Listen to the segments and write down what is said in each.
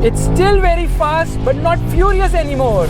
It's still very fast, but not furious anymore.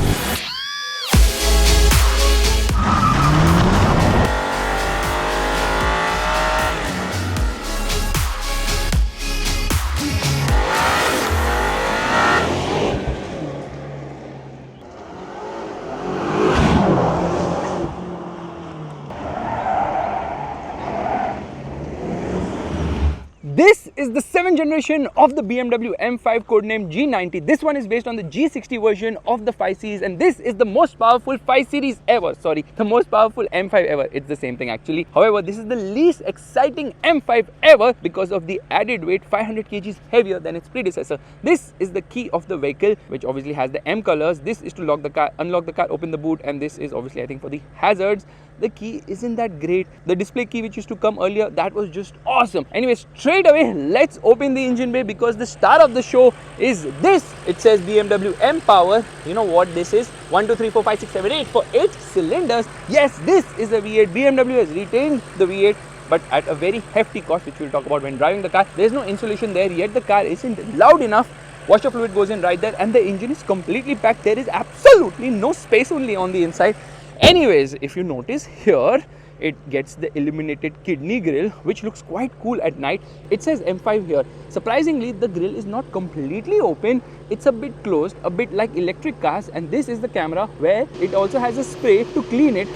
This is the 7th generation of the BMW M5 codenamed G90. This one is based on the G60 version of the 5 Series, and this is the most powerful 5 Series ever. Sorry, the most powerful M5 ever. It's the same thing actually. However, this is the least exciting M5 ever because of the added weight, 500 kgs heavier than its predecessor. This is the key of the vehicle, which obviously has the M colors. This is to lock the car, unlock the car, open the boot, and this is obviously I think for the hazards. The key isn't that great. The display key which used to come earlier, that was just awesome. Anyway, straight away, let's open the engine bay because the star of the show is this. It says BMW M Power. You know what this is? 1, 2, 3, 4, 5, 6, 7, 8 for 8 cylinders. Yes, this is a V8. BMW has retained the V8, but at a very hefty cost, which we'll talk about when driving the car. There's no insulation there yet. The car isn't loud enough. Washer fluid goes in right there, and the engine is completely packed. There is absolutely no space only on the inside. Anyways, if you notice here, it gets the illuminated kidney grille, which looks quite cool at night. It says M5 here. Surprisingly, the grille is not completely open. It's a bit closed, a bit like electric cars, and this is the camera where it also has a spray to clean it.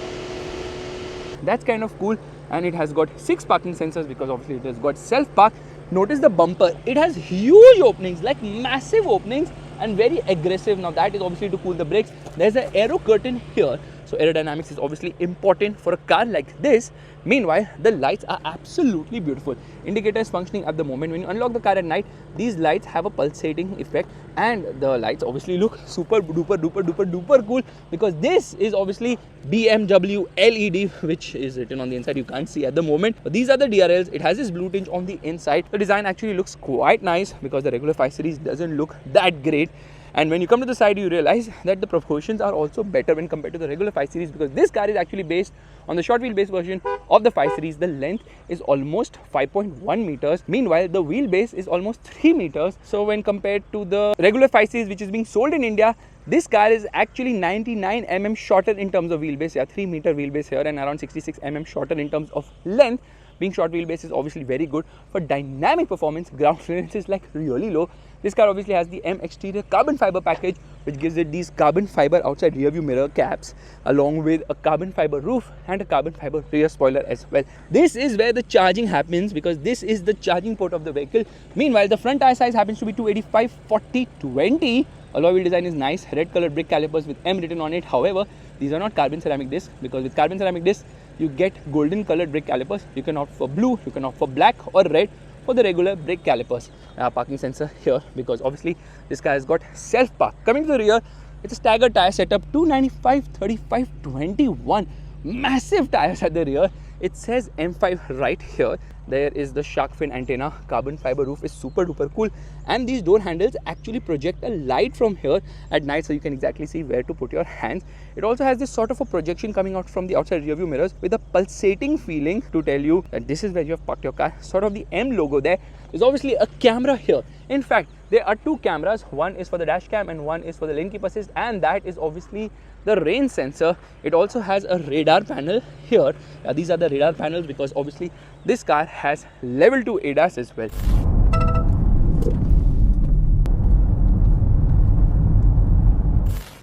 That's kind of cool, and it has got 6 parking sensors because obviously it has got self-park. Notice the bumper. It has huge openings, like massive openings, and very aggressive. Now that is obviously to cool the brakes. There's an aero curtain here. So aerodynamics is obviously important for a car like this. Meanwhile, the lights are absolutely beautiful. Indicator is functioning at the moment. When you unlock the car at night, these lights have a pulsating effect, and the lights obviously look super duper cool because this is obviously BMW LED, which is written on the inside. You can't see at the moment, but these are the DRLs. It has this blue tinge on the inside. The design actually looks quite nice because the regular 5 Series doesn't look that great. And when you come to the side, you realize that the proportions are also better when compared to the regular 5 Series because this car is actually based on the short wheelbase version of the 5 Series. The length is almost 5.1 meters. Meanwhile, the wheelbase is almost 3 meters. So when compared to the regular 5 Series which is being sold in India, this car is actually 99 mm shorter in terms of wheelbase. Yeah, 3 meter wheelbase here and around 66 mm shorter in terms of length. Being short wheelbase is obviously very good for dynamic performance. Ground clearance is like really low. This car obviously has the M exterior carbon fiber package, which gives it these carbon fiber outside rear view mirror caps, along with a carbon fiber roof and a carbon fiber rear spoiler as well. This is where the charging happens because this is the charging port of the vehicle. Meanwhile, the front tire size happens to be 285/40/20. Alloy wheel design is nice. Red colored brake calipers with M written on it. However, these are not carbon ceramic discs because with carbon ceramic discs, you get golden colored brake calipers. You can opt for blue, you can opt for black or red for the regular brake calipers. Parking sensor here because obviously this car has got self-park. Coming to the rear, it's a staggered tire setup, 295/35/21. Massive tires at the rear. It says M5 right here. There is the shark fin antenna. Carbon fiber roof is super duper cool, and these door handles actually project a light from here at night, so you can exactly see where to put your hands. It also has this sort of a projection coming out from the outside rear view mirrors with a pulsating feeling to tell you that this is where you have parked your car. Sort of the M logo there. There's obviously a camera here. In fact, there are 2 cameras. One is for the dash cam and one is for the lane keep assist, and that is obviously the rain sensor. It also has a radar panel here. These are the radar panels because obviously this car has level 2 ADAS as well.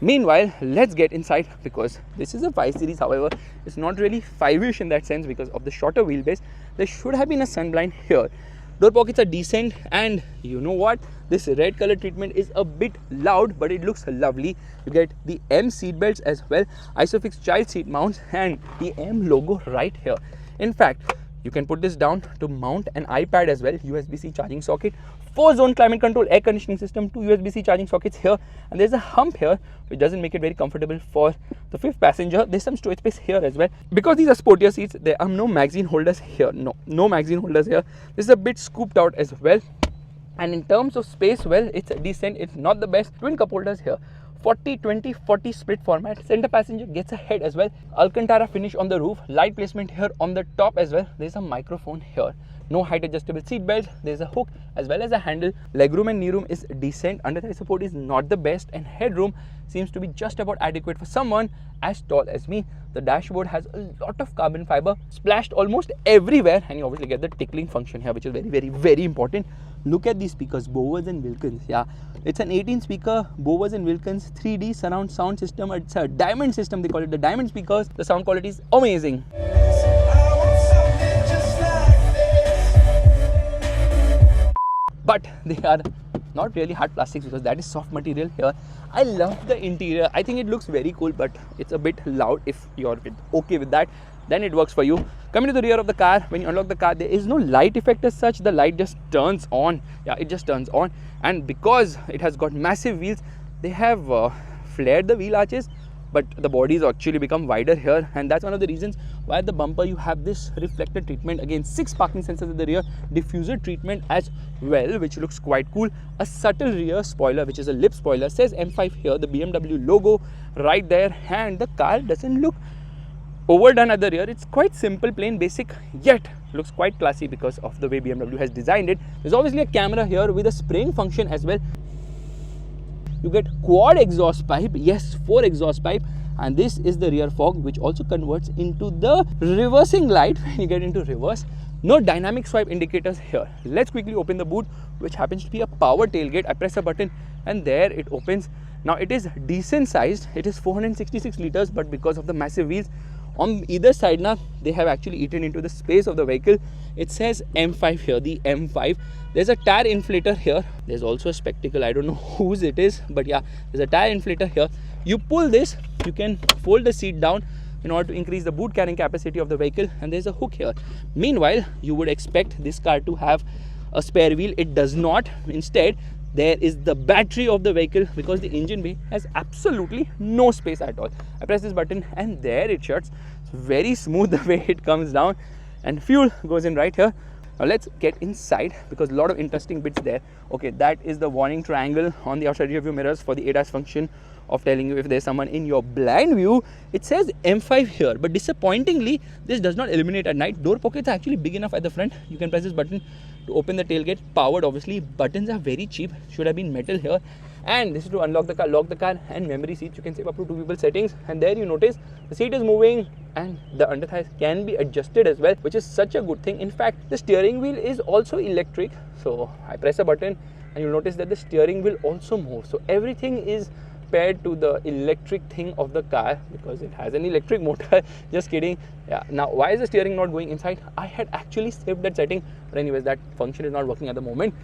Meanwhile, let's get inside because this is a 5 Series. However, it's not really 5-ish in that sense because of the shorter wheelbase. There should have been a sunblind here. Door pockets are decent, and you know what? This red color treatment is a bit loud, but it looks lovely. You get the M seat belts as well, Isofix child seat mounts, and the M logo right here. In fact, you can put this down to mount an iPad as well. USB-C charging socket, 4-zone climate control air conditioning system, 2 USB-C charging sockets here, and there's a hump here which doesn't make it very comfortable for the 5th passenger. There's some storage space here as well. Because these are sportier seats, there are no magazine holders here. No magazine holders here. This is a bit scooped out as well. And in terms of space, well, it's decent. It's not the best. Twin cup holders here. 40-20-40 split format. Center passenger gets a head as well. Alcantara finish on the roof. Light placement here on the top as well. There's a microphone here. No height adjustable seat belt. There's a hook as well as a handle. Legroom and knee room is decent. Under thigh support is not the best, and headroom seems to be just about adequate for someone as tall as me. The dashboard has a lot of carbon fiber splashed almost everywhere, and you obviously get the tickling function here, which is very important. Look at these speakers, Bowers and Wilkins. Yeah, it's an 18 speaker Bowers and Wilkins 3D surround sound system. It's a diamond system, they call it the diamond speakers. The sound quality is amazing. But they are not really hard plastics because that is soft material here. I love the interior. I think it looks very cool, but it's a bit loud. If you're okay with that, then it works for you. Coming to the rear of the car, when you unlock the car, there is no light effect as such. The light just turns on. Yeah, it just turns on. And because it has got massive wheels, they have flared the wheel arches, but the bodies actually become wider here, and that's one of the reasons why at the bumper you have this reflector treatment. Again, 6 parking sensors at the rear, diffuser treatment as well, which looks quite cool. A subtle rear spoiler, which is a lip spoiler, says M5 here, the BMW logo right there, and the car doesn't look overdone at the rear. It's quite simple, plain basic, yet looks quite classy because of the way BMW has designed it. There's obviously a camera here with a spraying function as well. You get quad exhaust pipe, yes, 4 exhaust pipe, and this is the rear fog, which also converts into the reversing light when you get into reverse. No dynamic swipe indicators here. Let's quickly open the boot, which happens to be a power tailgate. I press a button and there it opens. Now it is decent sized. It is 466 liters, but because of the massive wheels on either side now, they have actually eaten into the space of the vehicle. It says M5 here, the M5. There's a tire inflator here. There's also a spectacle. I don't know whose it is, but yeah, there's a tire inflator here. You pull this, you can fold the seat down in order to increase the boot carrying capacity of the vehicle, and there's a hook here. Meanwhile, you would expect this car to have a spare wheel. It does not. Instead, there is the battery of the vehicle because the engine bay has absolutely no space at all. I press this button and there it shuts. It's very smooth the way it comes down, and fuel goes in right here. Now let's get inside because a lot of interesting bits there. Okay, that is the warning triangle on the outside rear view mirrors for the ADAS function of telling you if there's someone in your blind view. It says M5 here, but disappointingly, this does not illuminate at night. Door pockets are actually big enough at the front. You can press this button to open the tailgate, powered obviously. Buttons are very cheap, should have been metal here. And this is to unlock the car, lock the car, and memory seats. You can save up to 2 people settings. And there you notice the seat is moving and the under thighs can be adjusted as well, which is such a good thing. In fact, the steering wheel is also electric. So I press a button and you'll notice that the steering wheel also moves. So everything is paired to the electric thing of the car because it has an electric motor. Just kidding. Yeah. Now, why is the steering not going inside? I had actually saved that setting, but anyways, that function is not working at the moment.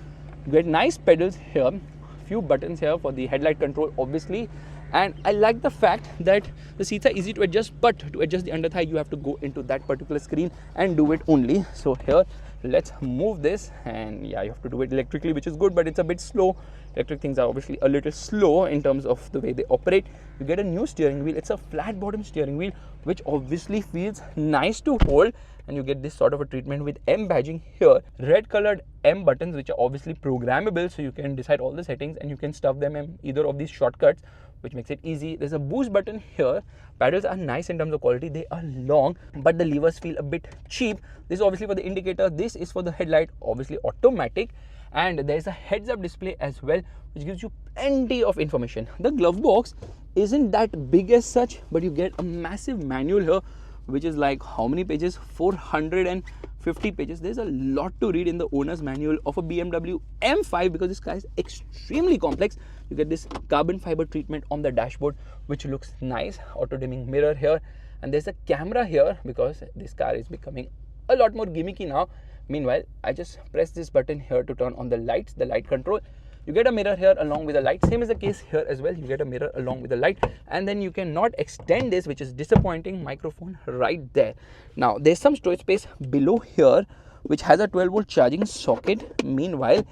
You get nice pedals here, few buttons here for the headlight control obviously, and I like the fact that the seats are easy to adjust, but to adjust the under thigh you have to go into that particular screen and do it only. So here, let's move this, and yeah, you have to do it electrically, which is good, but it's a bit slow. Electric things are obviously a little slow in terms of the way they operate. You get a new steering wheel. It's a flat bottom steering wheel, which obviously feels nice to hold, and you get this sort of a treatment with M badging here. Red colored M buttons, which are obviously programmable, so you can decide all the settings and you can stuff them in either of these shortcuts, which makes it easy. There's a boost button here. Paddles are nice in terms of quality. They are long, but the levers feel a bit cheap. This is obviously for the indicator. This is for the headlight, obviously automatic. And there's a heads-up display as well, which gives you plenty of information. The glove box isn't that big as such, but you get a massive manual here, which is like how many pages? 450 pages. There's a lot to read in the owner's manual of a BMW M5 because this car is extremely complex. You get this carbon fiber treatment on the dashboard, which looks nice. Auto dimming mirror here, and there's a camera here because this car is becoming a lot more gimmicky now. Meanwhile, I just press this button here to turn on the lights, the light control. You get a mirror here along with a light. Same is the case here as well. You get a mirror along with a light, and then you cannot extend this, which is disappointing. Microphone right there. Now there's some storage space below here, which has a 12-volt charging socket. Meanwhile,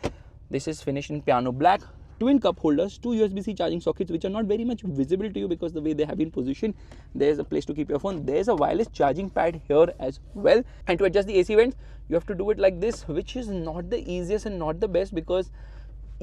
this is finished in piano black. Twin cup holders, 2 USB-C charging sockets, which are not very much visible to you because the way they have been positioned. There's a place to keep your phone. There's a wireless charging pad here as well. And to adjust the AC vents, you have to do it like this, which is not the easiest and not the best because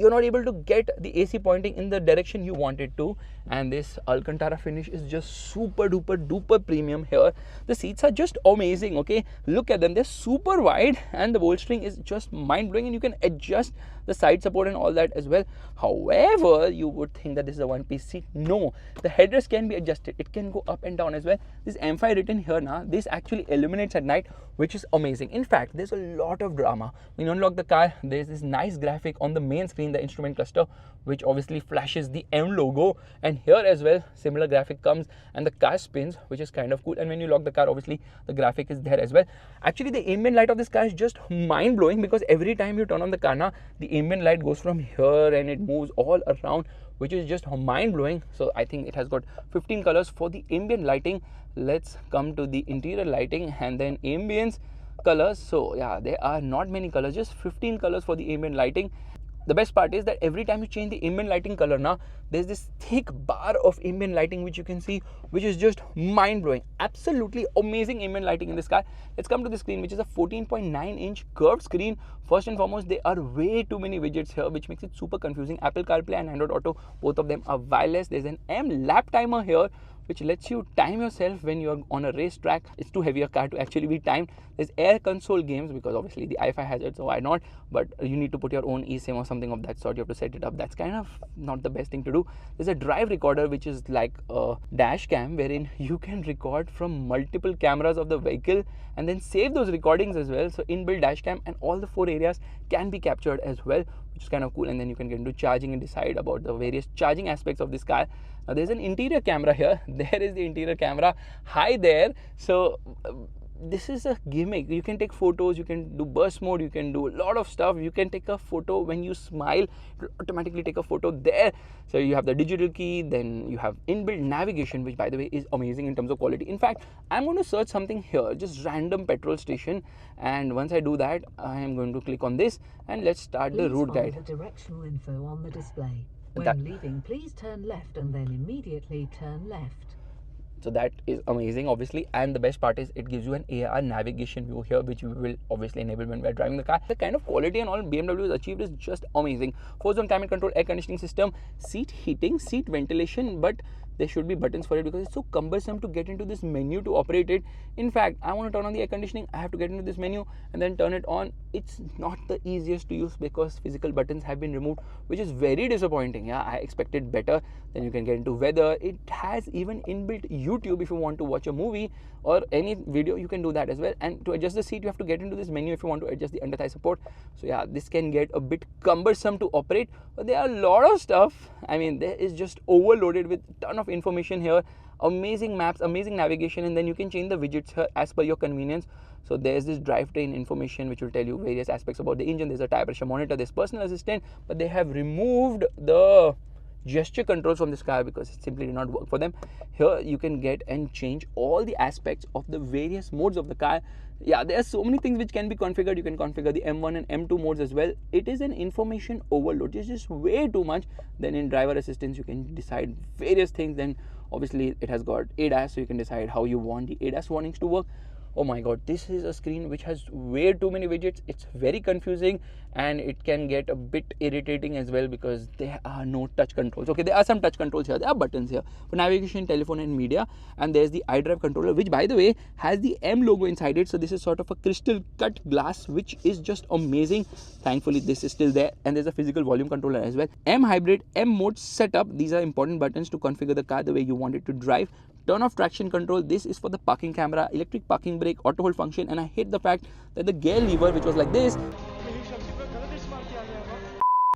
you're not able to get the AC pointing in the direction you want it to. And this Alcantara finish is just super duper premium here. The seats are just amazing, okay? Look at them, they're super wide, and the bolstering is just mind-blowing, and you can adjust the side support and all that as well. However, you would think that this is a one-piece seat. No, the headrest can be adjusted. It can go up and down as well. This M5 written here now, this actually illuminates at night, which is amazing. In fact, there's a lot of drama. When you unlock the car, there's this nice graphic on the main screen, the instrument cluster, which obviously flashes the M logo, and here as well similar graphic comes, and the car spins, which is kind of cool. And when you lock the car, obviously the graphic is there as well. Actually, the ambient light of this car is just mind-blowing, because every time you turn on the car now, the ambient light goes from here and it moves all around, which is just mind-blowing. So I think it has got 15 colors for the ambient lighting. Let's come to the interior lighting and then ambience colors. So yeah, there are not many colors, just 15 colors for the ambient lighting. The best part is that every time you change the ambient lighting color now, there's this thick bar of ambient lighting which you can see, which is just mind-blowing. Absolutely amazing ambient lighting in this car. Let's come to the screen, which is a 14.9-inch curved screen. First and foremost, there are way too many widgets here, which makes it super confusing. Apple CarPlay and Android Auto, both of them are wireless. There's an M lap timer here, which lets you time yourself when you're on a racetrack. It's too heavy a car to actually be timed. There's air console games, because obviously the i5 has it, so why not? But you need to put your own eSIM or something of that sort. You have to set it up. That's kind of not the best thing to do. There's a drive recorder, which is like a dash cam, wherein you can record from multiple cameras of the vehicle and then save those recordings as well. So inbuilt dash cam, and all the 4 areas can be captured as well, which is kind of cool. And then you can get into charging and decide about the various charging aspects of this car. Now there's an interior camera here. There is the interior camera. Hi there. So this is a gimmick. You can take photos, you can do burst mode, you can do a lot of stuff. You can take a photo when you smile, it will automatically take a photo there. So you have the digital key, then you have inbuilt navigation, which by the way is amazing in terms of quality. In fact, I'm going to search something here, just random petrol station, and once I do that, I am going to click on this, and let's start the route guide. The directional info on the display. When leaving, please turn left and then immediately turn left. So that is amazing, obviously, and the best part is it gives you an AR navigation view here, which we will obviously enable when we're driving the car. The kind of quality and all BMW has achieved is just amazing. 4-zone climate control, air conditioning system, seat heating, seat ventilation, but there should be buttons for it because it's so cumbersome to get into this menu to operate it. In fact, I want to turn on the air conditioning, I have to get into this menu and then turn it on. It's not the easiest to use because physical buttons have been removed, which is very disappointing. Yeah, I expected better. Then you can get into weather. It has even inbuilt YouTube. If you want to watch a movie or any video, you can do that as well. And to adjust the seat, you have to get into this menu if you want to adjust the under thigh support. So yeah, this can get a bit cumbersome to operate, but there are a lot of stuff. I mean, there is just overloaded with a ton of information here. Amazing maps, amazing navigation, and then you can change the widgets here as per your convenience. So there's this drivetrain information which will tell you various aspects about the engine. There's a tire pressure monitor, there's personal assistant, but they have removed the gesture controls from this car because it simply did not work for them. Here you can get and change all the aspects of the various modes of the car. Yeah, there are so many things which can be configured. You can configure the M1 and M2 modes as well. It is an information overload. It's just way too much. Then in driver assistance, you can decide various things. Then obviously it has got ADAS, so you can decide how you want the ADAS warnings to work. Oh my god, this is a screen which has way too many widgets. It's very confusing and it can get a bit irritating as well because there are no touch controls. Okay, there are some touch controls here. There are buttons here for navigation, telephone and media. And there's the iDrive controller, which by the way has the M logo inside it. So this is sort of a crystal cut glass, which is just amazing. Thankfully this is still there. And there's a physical volume controller as well. M hybrid, M mode setup. These are important buttons to configure the car the way you want it to drive. Turn off traction control. This is for the parking camera, electric parking brake, auto hold function. And I hate the fact that the gear lever, which was like this,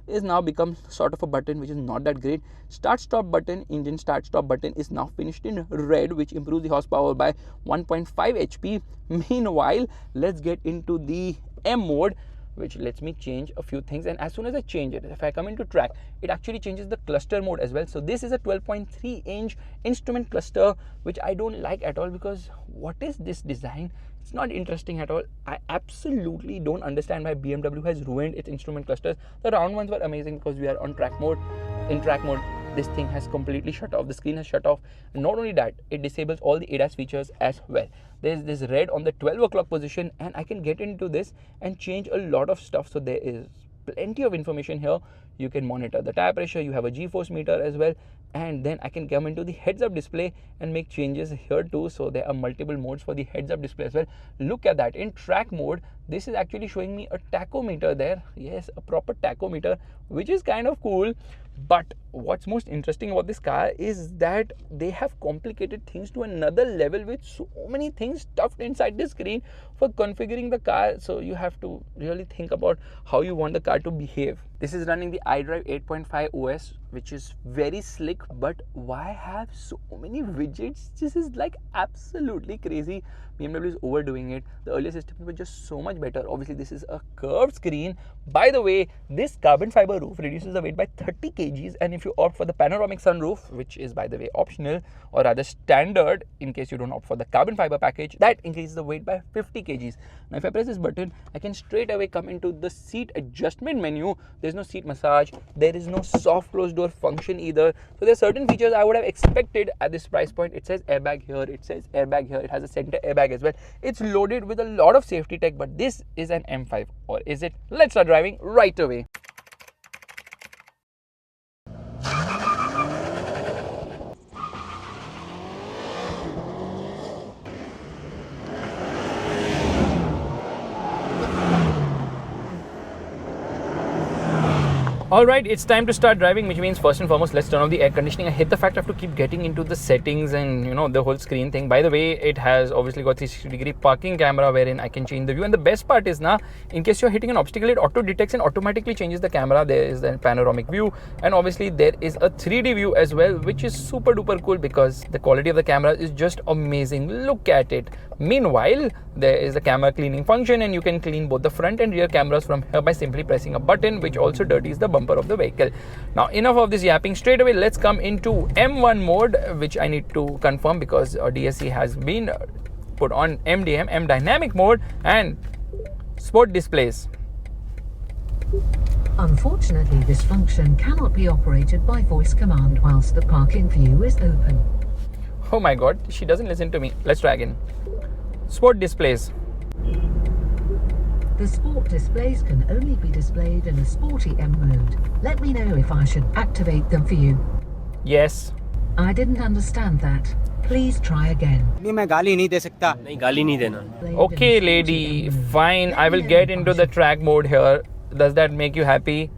is now become sort of a button which is not that great. Start stop button, engine start stop button is now finished in red, which improves the horsepower by 1.5 HP. Meanwhile, let's get into the M mode, which lets me change a few things. And as soon as I change it, if I come into track, it actually changes the cluster mode as well. So this is a 12.3-inch instrument cluster, which I don't like at all because what is this design? It's not interesting at all. I absolutely don't understand why BMW has ruined its instrument clusters. The round ones were amazing because we are on track mode. In track mode, this thing has completely shut off. The screen has shut off. And not only that, it disables all the ADAS features as well. There's this red on the 12 o'clock position and I can get into this and change a lot of stuff. So there is plenty of information here. You can monitor the tire pressure, you have a G-force meter as well, and then I can come into the heads-up display and make changes here too. So there are multiple modes for the heads-up display as well. Look at that. In track mode, this is actually showing me a tachometer there. Yes, a proper tachometer, which is kind of cool. But what's most interesting about this car is that they have complicated things to another level with so many things stuffed inside the screen for configuring the car. So you have to really think about how you want the car to behave. This is running the iDrive 8.5 OS, which is very slick, but why have so many widgets? This is like absolutely crazy. BMW is overdoing it. The earlier systems were just so much better. Obviously, this is a curved screen. By the way, this carbon fiber roof reduces the weight by 30 kgs, and if you opt for the panoramic sunroof, which is by the way optional or rather standard in case you don't opt for the carbon fiber package, that increases the weight by 50 kgs. Now if I press this button, I can straight away come into the seat adjustment menu. There's no seat massage, there is no soft close door function either. So there are certain features I would have expected at this price point. It says airbag here, it says airbag here, it has a center airbag as well. It's loaded with a lot of safety tech, but this is an M5, or is it? Let's start driving right away. Alright, it's time to start driving, which means first and foremost, let's turn off the air conditioning. I hate the fact I have to keep getting into the settings and the whole screen thing. By the way, it has obviously got 360-degree parking camera wherein I can change the view. And the best part is now, in case you're hitting an obstacle, it auto detects and automatically changes the camera. There is the panoramic view, and obviously there is a 3D view as well, which is super duper cool because the quality of the camera is just amazing. Look at it. Meanwhile, there is the camera cleaning function, and you can clean both the front and rear cameras from here by simply pressing a button, which also dirties the bumper of the vehicle. Now enough of this yapping. Straight away let's come into M1 mode, which I need to confirm because DSC has been put on MDM, M dynamic mode, and sport displays. Unfortunately, this function cannot be operated by voice command whilst the parking view is open. Oh my god, she doesn't listen to me. Let's try again. Sport displays. The sport displays can only be displayed in a sporty M mode. Let me know if I should activate them for you. Yes. I didn't understand that. Please try again. मैं गाली नहीं दे सकता नहीं गाली नहीं देना Okay lady, fine, I will get into the track mode here. Does that make you happy?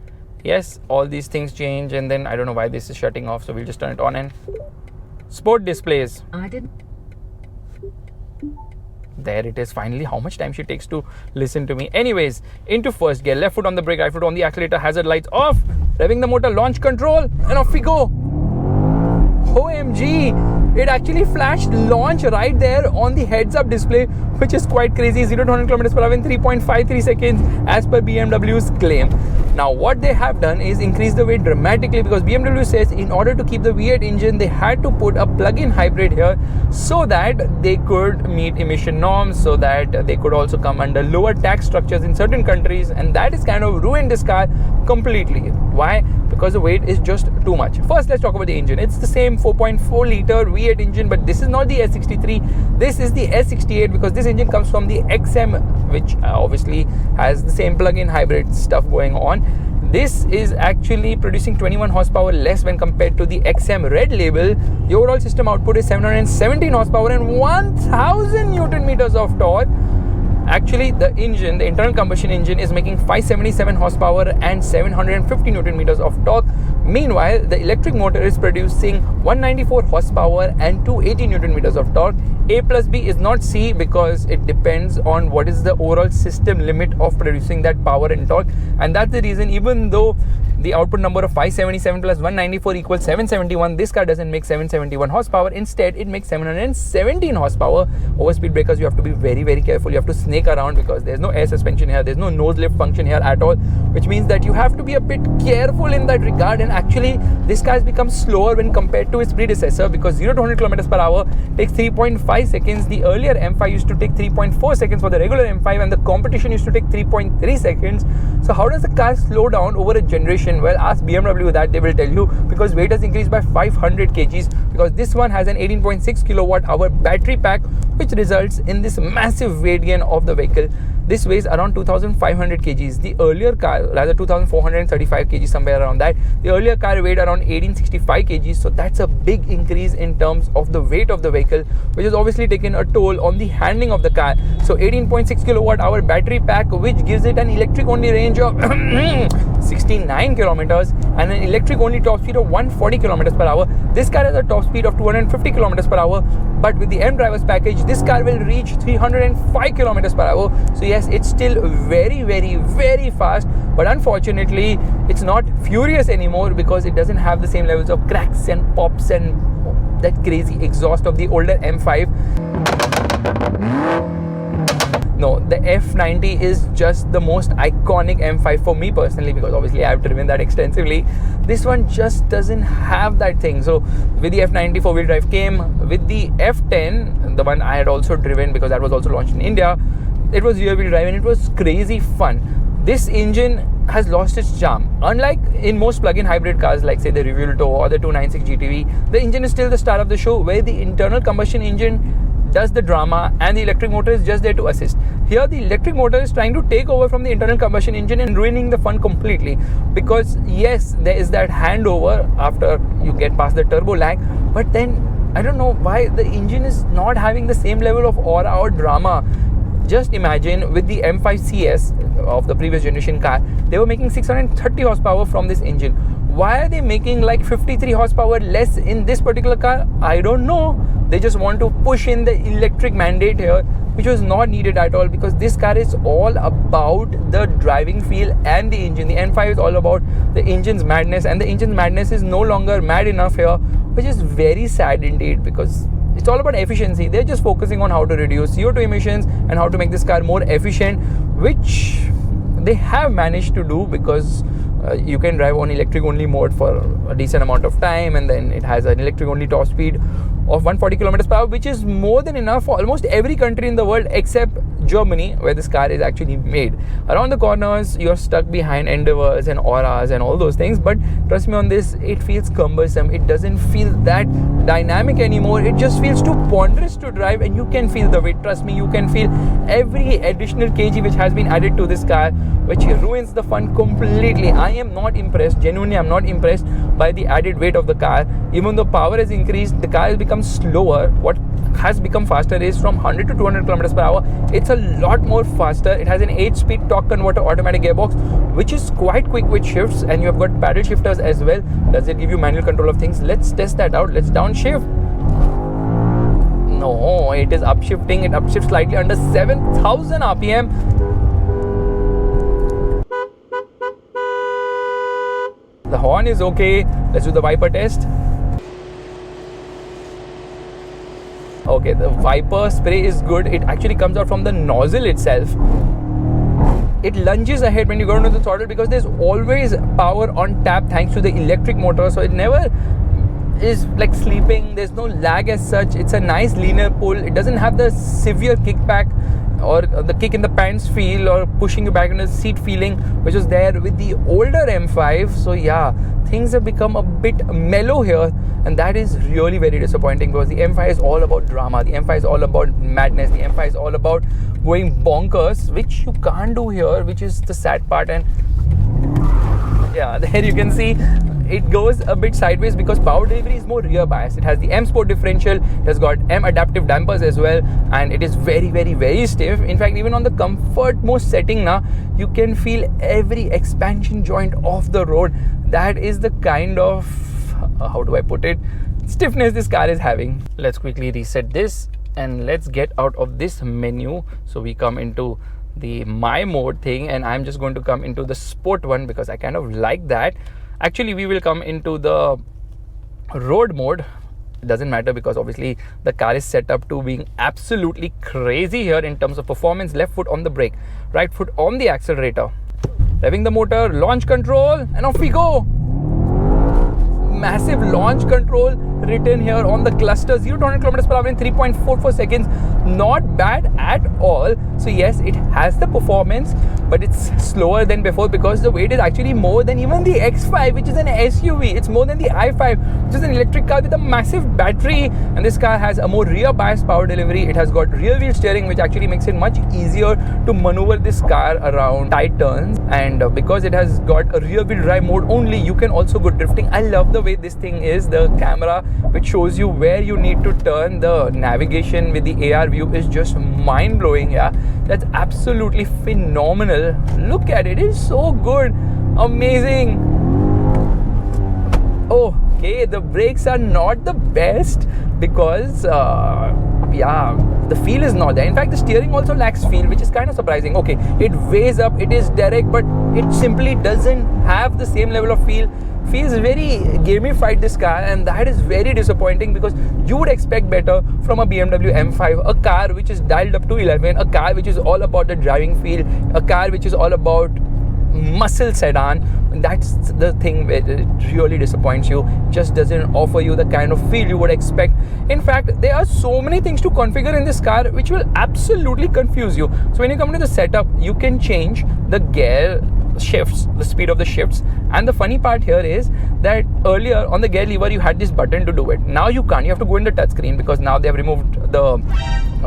Yes, all these things change, and then I don't know why this is shutting off, so we'll just turn it on. And sport displays. I didn't. There it is, finally. How much time she takes to listen to me. Anyways, into first gear, left foot on the brake, right foot on the accelerator, hazard lights off, revving the motor, launch control, and off we go. OMG, it actually flashed launch right there on the heads-up display, which is quite crazy. 0 to 100 km per hour in 3.53 seconds as per BMW's claim. Now what they have done is increase the weight dramatically, because BMW says in order to keep the V8 engine, they had to put a plug-in hybrid here so that they could meet emission norms, so that they could also come under lower tax structures in certain countries, and that is kind of ruined this car completely. Why? Because the weight is just too much. First, let's talk about the engine. It's the same 4.4 liter V8 engine, but this is not the S63. This is the S68, because this engine comes from the XM, which obviously has the same plug-in hybrid stuff going on. This is actually producing 21 horsepower less when compared to the XM Red Label. The overall system output is 717 horsepower and 1000 Newton meters of torque. Actually, the engine, the internal combustion engine, is making 577 horsepower and 750 Newton meters of torque. Meanwhile, the electric motor is producing 194 horsepower and 280 Newton meters of torque. A plus B is not C because it depends on what is the overall system limit of producing that power and torque. And that's the reason, even though the output number of 577 plus 194 equals 771, this car doesn't make 771 horsepower. Instead, it makes 717 horsepower. Over speed breakers, you have to be very, very careful. You have to snake around because there's no air suspension here. There's no nose lift function here at all, which means that you have to be a bit careful in that regard. And actually, this car has become slower when compared to its predecessor, because 0 to 100 km per hour takes 3.5 seconds. The earlier M5 used to take 3.4 seconds for the regular M5, and the competition used to take 3.3 seconds. So how does the car slow down over a generation? Well, ask BMW that, they will tell you, because weight has increased by 500 kgs, because this one has an 18.6 kilowatt hour battery pack, which results in this massive weight gain of the vehicle. this weighs around 2500 kgs. The earlier car, rather 2435 kgs, somewhere around that. The earlier car weighed around 1865 kgs, so that's a big increase in terms of the weight of the vehicle, which has obviously taken a toll on the handling of the car. So 18.6 kilowatt hour battery pack, which gives it an electric only range of 69 kilometers and an electric only top speed of 140 kilometers per hour. This car has a top speed of 250 kilometers per hour, but with the M drivers package, this car will reach 305 kilometers per hour. So yes, it's still very, very, very fast, but unfortunately it's not furious anymore because it doesn't have the same levels of cracks and pops and that crazy exhaust of the older M5. No, the F90 is just the most iconic M5 for me personally, because obviously I've driven that extensively. This one just doesn't have that thing. So with the F90 4-wheel drive came, with the F10, the one I had also driven because that was also launched in India, it was rear-wheel drive and it was crazy fun. This engine has lost its charm. Unlike in most plug-in hybrid cars like say the Revuelto or the 296 GTV, the engine is still the star of the show, where the internal combustion engine does the drama and the electric motor is just there to assist. Here the electric motor is trying to take over from the internal combustion engine and ruining the fun completely, because yes, there is that handover after you get past the turbo lag, but then I don't know why the engine is not having the same level of aura or drama. Just imagine with the M5 CS of the previous generation car, they were making 630 horsepower from this engine. Why are they making like 53 horsepower less in this particular car? I don't know. They just want to push in the electric mandate here, which was not needed at all, because this car is all about the driving feel and the engine. The M5 is all about the engine's madness, and the engine's madness is no longer mad enough here, which is very sad indeed, because it's all about efficiency. They're just focusing on how to reduce CO2 emissions and how to make this car more efficient, which they have managed to do, because you can drive on electric only mode for a decent amount of time, and then it has an electric only top speed of 140 kilometers per hour, which is more than enough for almost every country in the world except Germany, where this car is actually made. Around the corners, you're stuck behind endeavors and auras and all those things, but trust me on this, it feels cumbersome. It doesn't feel that dynamic anymore. It just feels too ponderous to drive, and you can feel the weight. Trust me, you can feel every additional kg which has been added to this car, which ruins the fun completely. I am not impressed. Genuinely, I'm not impressed by the added weight of the car. Even though power has increased, the car has become slower. What has become faster is from 100 to 200 kilometers per hour. It's a lot more faster. It has an 8-speed torque converter automatic gearbox, which is quite quick with shifts, and you have got paddle shifters as well. Does it give you manual control of things? Let's test that out. Let's downshift. No, it is upshifting. It upshifts slightly under 7,000 RPM. The horn is okay. Let's do the wiper test. Okay, the wiper spray is good. It actually comes out from the nozzle itself. It lunges ahead when you go into the throttle, because there's always power on tap thanks to the electric motor, so it never is like sleeping. There's no lag as such. It's a nice linear pull. It doesn't have the severe kickback or the kick in the pants feel or pushing you back into the seat feeling, which was there with the older M5. So yeah, things have become a bit mellow here, and that is really very disappointing, because the M5 is all about drama. The M5 is all about madness. The M5 is all about going bonkers, which you can't do here, which is the sad part. And yeah, there you can see it goes a bit sideways because power delivery is more rear biased. It has the M Sport differential, it has got M adaptive dampers as well, and it is very, very, very stiff. In fact, even on the comfort most setting now, you can feel every expansion joint off the road. That is the kind of, how do I put it, stiffness this car is having. Let's quickly reset this and let's get out of this menu. So we come into the my mode thing, and I'm just going to come into the sport one because I kind of like that. Actually, we will come into the road mode. It doesn't matter because obviously the car is set up to being absolutely crazy here in terms of performance. Left foot on the brake, right foot on the accelerator, revving the motor, launch control, and off we go. Massive launch control. written here on the cluster. 0 to 100 kilometers per hour in 3.44 seconds. Not bad at all. So yes, it has the performance, but it's slower than before because the weight is actually more than even the X5, which is an SUV. It's more than the i5, which is an electric car with a massive battery. And this car has a more rear biased power delivery. It has got rear wheel steering, which actually makes it much easier to maneuver this car around tight turns. And because it has got a rear wheel drive mode only, you can also go drifting. I love the way this thing is. The camera which shows you where you need to turn, the navigation with the AR view is just mind blowing. Yeah, that's absolutely phenomenal. Look at it, it's so good, amazing. Okay, the brakes are not the best because the feel is not there. In fact, the steering also lacks feel, which is kind of surprising. Okay, it weighs up, it is direct, but it simply doesn't have the same level of feel. Feels very gamified, this car, and that is very disappointing because you would expect better from a BMW M5, a car which is dialed up to 11, a car which is all about the driving feel, a car which is all about muscle sedan. That's the thing where it really disappoints you. Just doesn't offer you the kind of feel you would expect. In fact, there are so many things to configure in this car which will absolutely confuse you. So when you come to the setup, you can change the gear shifts, the speed of the shifts. And the funny part here is that earlier on the gear lever you had this button to do it. Now you can't. You have to go in the touchscreen because now they have removed the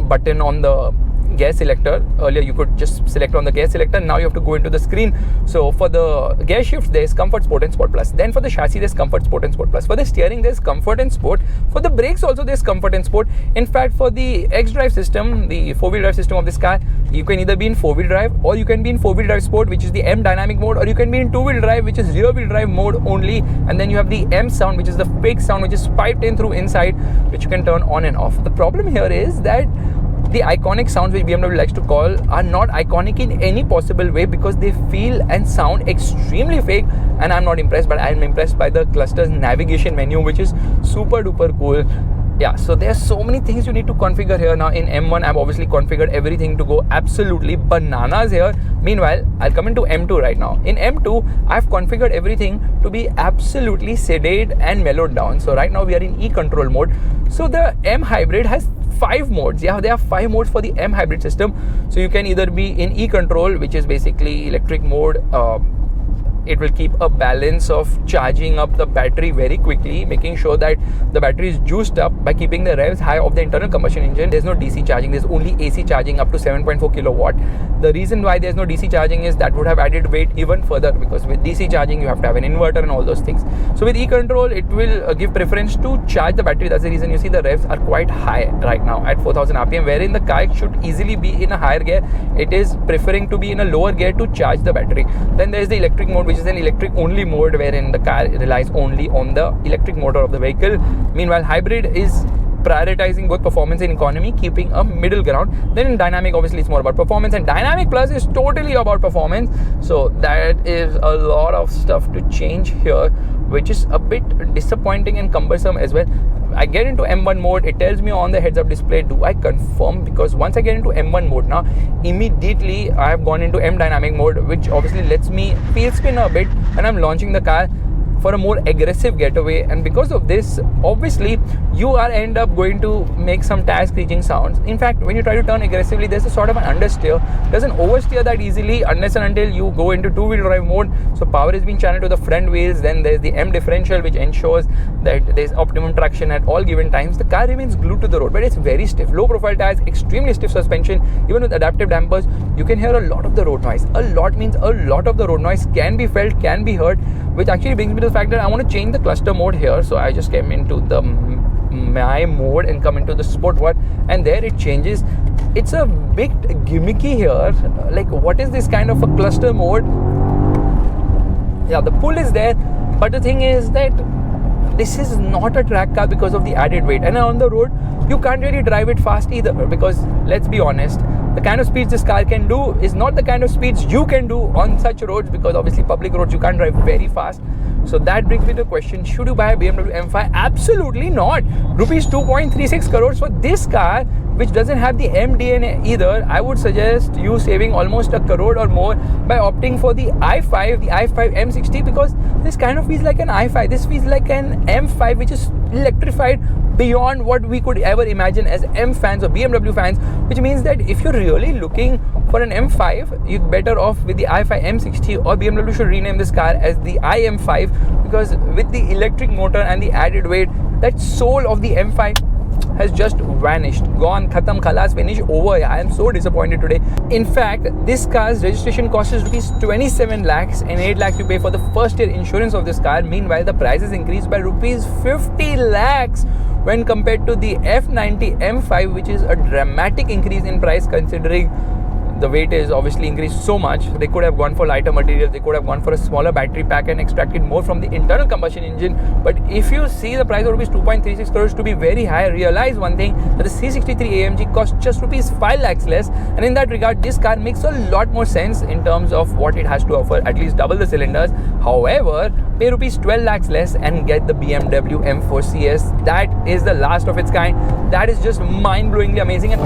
button on the gear selector. Earlier you could just select on the gear selector. Now you have to go into the screen. So for the gear shifts, there's Comfort, Sport and Sport Plus. Then for the chassis, there's Comfort, Sport and Sport Plus. For the steering, there's Comfort and Sport. For the brakes also, there's Comfort and Sport. In fact, for the X-Drive system, the four-wheel drive system of this car, you can either be in four-wheel drive, or you can be in four-wheel drive Sport, which is the M dynamic mode, or you can be in two-wheel drive, which is rear-wheel drive mode only. And then you have the M sound, which is the fake sound, which is piped in through inside, which you can turn on and off. The problem here is that the iconic sounds which BMW likes to call are not iconic in any possible way because they feel and sound extremely fake, and I'm not impressed. But I'm impressed by the cluster's navigation menu, which is super duper cool. Yeah, so there's so many things you need to configure here. Now in M1, I've obviously configured everything to go absolutely bananas here. Meanwhile, I'll come into M2 right now. In M2, I've configured everything to be absolutely sedate and mellowed down. So right now we are in E-Control mode. So the M Hybrid has 5 modes. Yeah, there are 5 modes for the M Hybrid system. So you can either be in E-Control, which is basically electric mode. It will keep a balance of charging up the battery very quickly, making sure that the battery is juiced up by keeping the revs high of the internal combustion engine. There's no DC charging, there's only AC charging up to 7.4 kilowatt. The reason why there's no DC charging is that would have added weight even further, because with DC charging you have to have an inverter and all those things. So with E-Control, it will give preference to charge the battery. That's the reason you see the revs are quite high right now at 4000 RPM, wherein the car should easily be in a higher gear. It is preferring to be in a lower gear to charge the battery. Then there is the electric mode, which is an electric only mode, wherein the car relies only on the electric motor of the vehicle. Meanwhile, hybrid is prioritizing both performance and economy, keeping a middle ground. Then in dynamic, obviously it's more about performance, and dynamic plus is totally about performance. So that is a lot of stuff to change here, which is a bit disappointing and cumbersome as well. I get into M1 mode, it tells me on the heads-up display, do I confirm? Because once I get into M1 mode now, immediately I have gone into M dynamic mode, which obviously lets me field spin a bit when I'm launching the car for a more aggressive getaway. And because of this, obviously you are end up going to make some tire screeching sounds. In fact, when you try to turn aggressively, there's a sort of an understeer. It doesn't oversteer that easily unless and until you go into two-wheel drive mode. So power is being channeled to the front wheels. Then there's the M differential, which ensures that there's optimum traction at all given times. The car remains glued to the road, but it's very stiff. Low profile tires, extremely stiff suspension. Even with adaptive dampers, you can hear a lot of the road noise. A lot means a lot of the road noise can be felt, can be heard, which actually brings me to the fact that I want to change the cluster mode here. So I just came into the my mode and come into the sport one, and there it changes. It's a bit gimmicky here. Like, what is this kind of a cluster mode? Yeah, the pull is there, but the thing is that this is not a track car because of the added weight, and on the road you can't really drive it fast either, because let's be honest, the kind of speeds this car can do is not the kind of speeds you can do on such roads, because obviously public roads you can't drive very fast. So that brings me to the question, should you buy a BMW M5? Absolutely not. Rupees 2.36 crores for this car which doesn't have the M DNA either, I would suggest you saving almost a crore or more by opting for the i5, the i5 M60, because this kind of feels like an i5. This feels like an M5 which is electrified beyond what we could ever imagine as M fans or BMW fans, which means that if you're really looking for an M5, you're better off with the i5 M60, or BMW should rename this car as the iM5, because with the electric motor and the added weight, that soul of the M5 has just vanished, gone, khatam, khalas, finish, over. I am so disappointed today. In fact, this car's registration cost is rupees 27 lakhs and 8 lakhs you pay for the first year insurance of this car. Meanwhile, the price is increased by rupees 50 lakhs when compared to the F90 M5, which is a dramatic increase in price considering the weight is obviously increased so much. They could have gone for lighter materials, they could have gone for a smaller battery pack and extracted more from the internal combustion engine. But if you see the price of rupees 2.36 crores to be very high, realize one thing, that the C53 AMG costs just rupees 5 lakhs less, and in that regard this car makes a lot more sense in terms of what it has to offer, at least double the cylinders. However, pay rupees 12 lakhs less and get the BMW M4 CS. That is the last of its kind. That is just mind-blowingly amazing.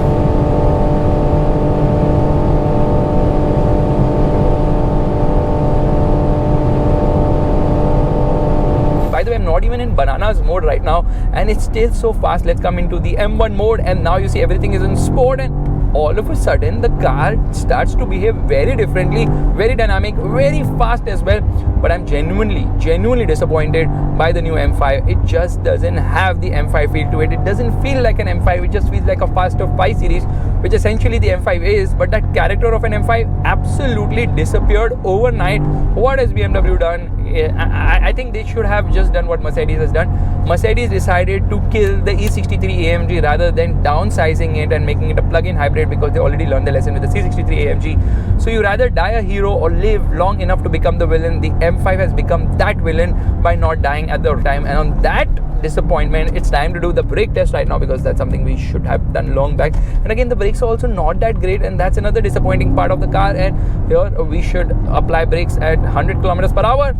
By the way, I'm not even in bananas mode right now and it's still so fast. Let's come into the M1 mode, and now you see everything is in sport, and all of a sudden the car starts to behave very differently, very dynamic, very fast as well. But I'm genuinely disappointed by the new M5. It just doesn't have the M5 feel to it. It doesn't feel like an M5. It just feels like a faster 5 series, which essentially the M5 is. But that character of an M5 absolutely disappeared overnight. What has BMW done? I think they should have just done what Mercedes has done. Mercedes decided to kill the E53 AMG rather than downsizing it and making it a plug-in hybrid, because they already learned the lesson with the C63 AMG. So you rather die a hero or live long enough to become the villain. The M5 has become that villain by not dying at the time, and on that disappointment, it's time to do the brake test right now, because that's something we should have done long back. And again, the brakes are also not that great, and that's another disappointing part of the car. And here we should apply brakes at 100 kilometers per hour.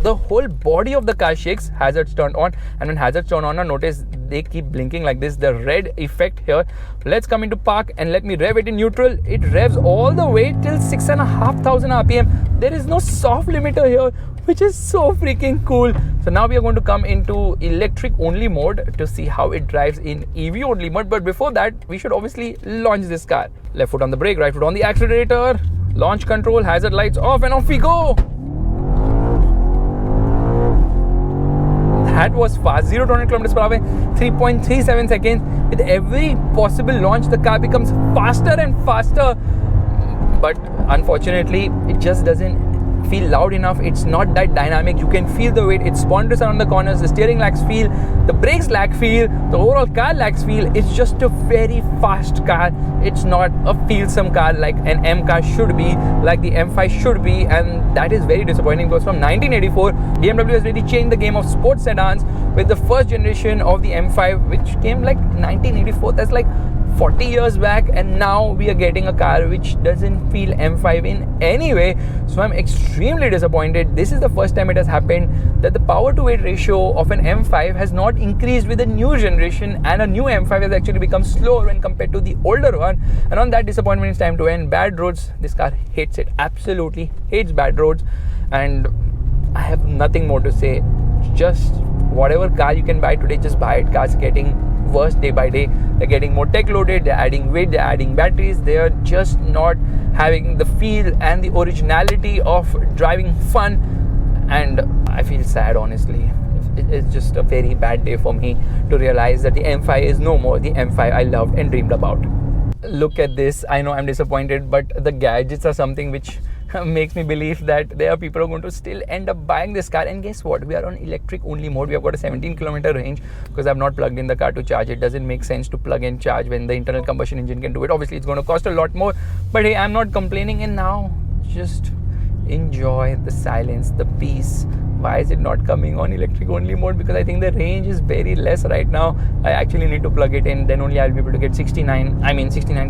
The whole body of the car shakes. Hazards turned on, and when hazards turn on, notice they keep blinking like this, the red effect here. Let's come into park and let me rev it in neutral. It revs all the way till 6,500 RPM. There is no soft limiter here, which is so freaking cool. So now we are going to come into electric only mode to see how it drives in EV only mode. But before that, we should obviously launch this car. Left foot on the brake, right foot on the accelerator, launch control, hazard lights off, and off we go. That was fast. 0 to 100 kilometers per hour, 3.37 seconds. With every possible launch, the car becomes faster and faster. But unfortunately, it just doesn't feel loud enough. It's not that dynamic. You can feel the weight. It's spontaneous around the corners. The steering lacks feel. The brakes lack feel. The overall car lacks feel. It's just a very fast car. It's not a feelsome car like an M car should be, like the M5 should be, and that is very disappointing, because from 1984, BMW has really changed the game of sports sedans with the first generation of the M5, which came like 1984. That's like 40 years back, and now we are getting a car which doesn't feel M5 in any way. So I'm extremely disappointed. This is the first time it has happened that the power to weight ratio of an M5 has not increased with the new generation, and a new M5 has actually become slower when compared to the older one. And on that disappointment, it's time to end. Bad roads, this car hates it, absolutely hates bad roads, and I have nothing more to say. Just whatever car you can buy today, just buy it. Cars getting worse day by day. They're getting more tech loaded, they're adding weight, they're adding batteries, they are just not having the feel and the originality of driving fun, and I feel sad, honestly. It's just a very bad day for me to realize that the M5 is no more the M5 I loved and dreamed about. Look at this. I know I'm disappointed, but the gadgets are something which makes me believe that there are people who are going to still end up buying this car. And guess what? We are on electric only mode. We have got a 17-kilometer range because I've not plugged in the car to charge. It doesn't make sense to plug and charge when the internal combustion engine can do it. Obviously, it's going to cost a lot more. But hey, I'm not complaining. And now, just enjoy the silence, the peace, why is it not coming on electric only mode? Because I think the range is very less right now. I actually need to plug it in, then only I'll be able to get 69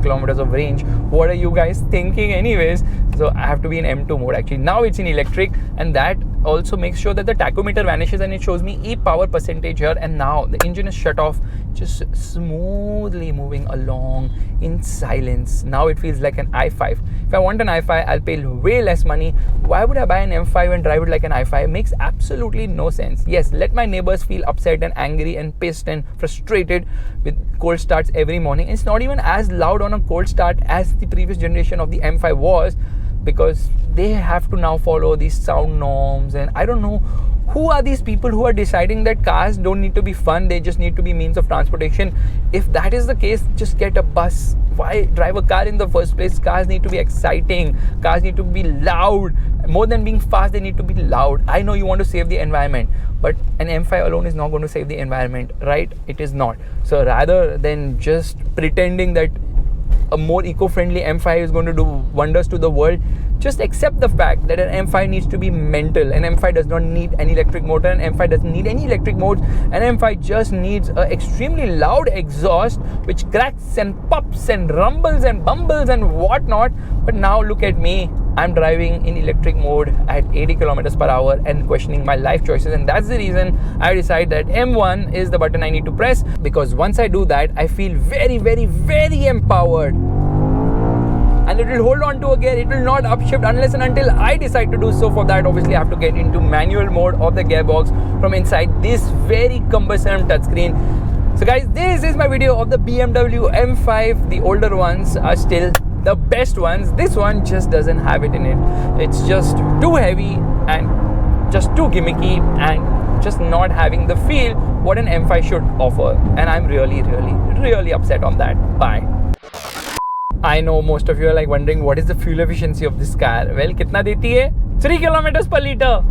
kilometers of range. What are you guys thinking anyways? So I have to be in M2 mode. Actually now it's in electric, and that also makes sure that the tachometer vanishes and it shows me e-power percentage here, and now the engine is shut off, just smoothly moving along in silence. Now it feels like an i5. If I want an i5, I'll pay way less money. Why would I buy an M5 and drive it like an i5? It makes absolutely no sense. Yes, let my neighbors feel upset and angry and pissed and frustrated with cold starts every morning. It's not even as loud on a cold start as the previous generation of the M5 was, because they have to now follow these sound norms, and I don't know who are these people who are deciding that cars don't need to be fun, they just need to be means of transportation. If that is the case, just get a bus. Why drive a car in the first place? Cars need to be exciting, cars need to be loud. More than being fast, they need to be loud. I know you want to save the environment, but an M5 alone is not going to save the environment, right? It is not. So rather than just pretending that a more eco-friendly M5 is going to do wonders to the world, just accept the fact that an M5 needs to be mental. An M5 does not need an electric motor. An M5 doesn't need any electric modes. An M5 just needs an extremely loud exhaust which cracks and pops and rumbles and bumbles and whatnot. But now look at me, I'm driving in electric mode at 80 kilometers per hour and questioning my life choices, and that's the reason I decide that M1 is the button I need to press, because once I do that, I feel very, very, very empowered. And it will hold on to a gear, it will not upshift unless and until I decide to do so. For that, obviously I have to get into manual mode of the gearbox from inside this very cumbersome touchscreen. So guys, this is my video of the BMW M5. The older ones are still the best ones. This one just doesn't have it in it. It's just too heavy and just too gimmicky and just not having the feel what an M5 should offer. And I'm really, really, really upset on that. Bye. I know most of you are like wondering what is the fuel efficiency of this car. Well, kitna deti hai? 3 kilometers per liter.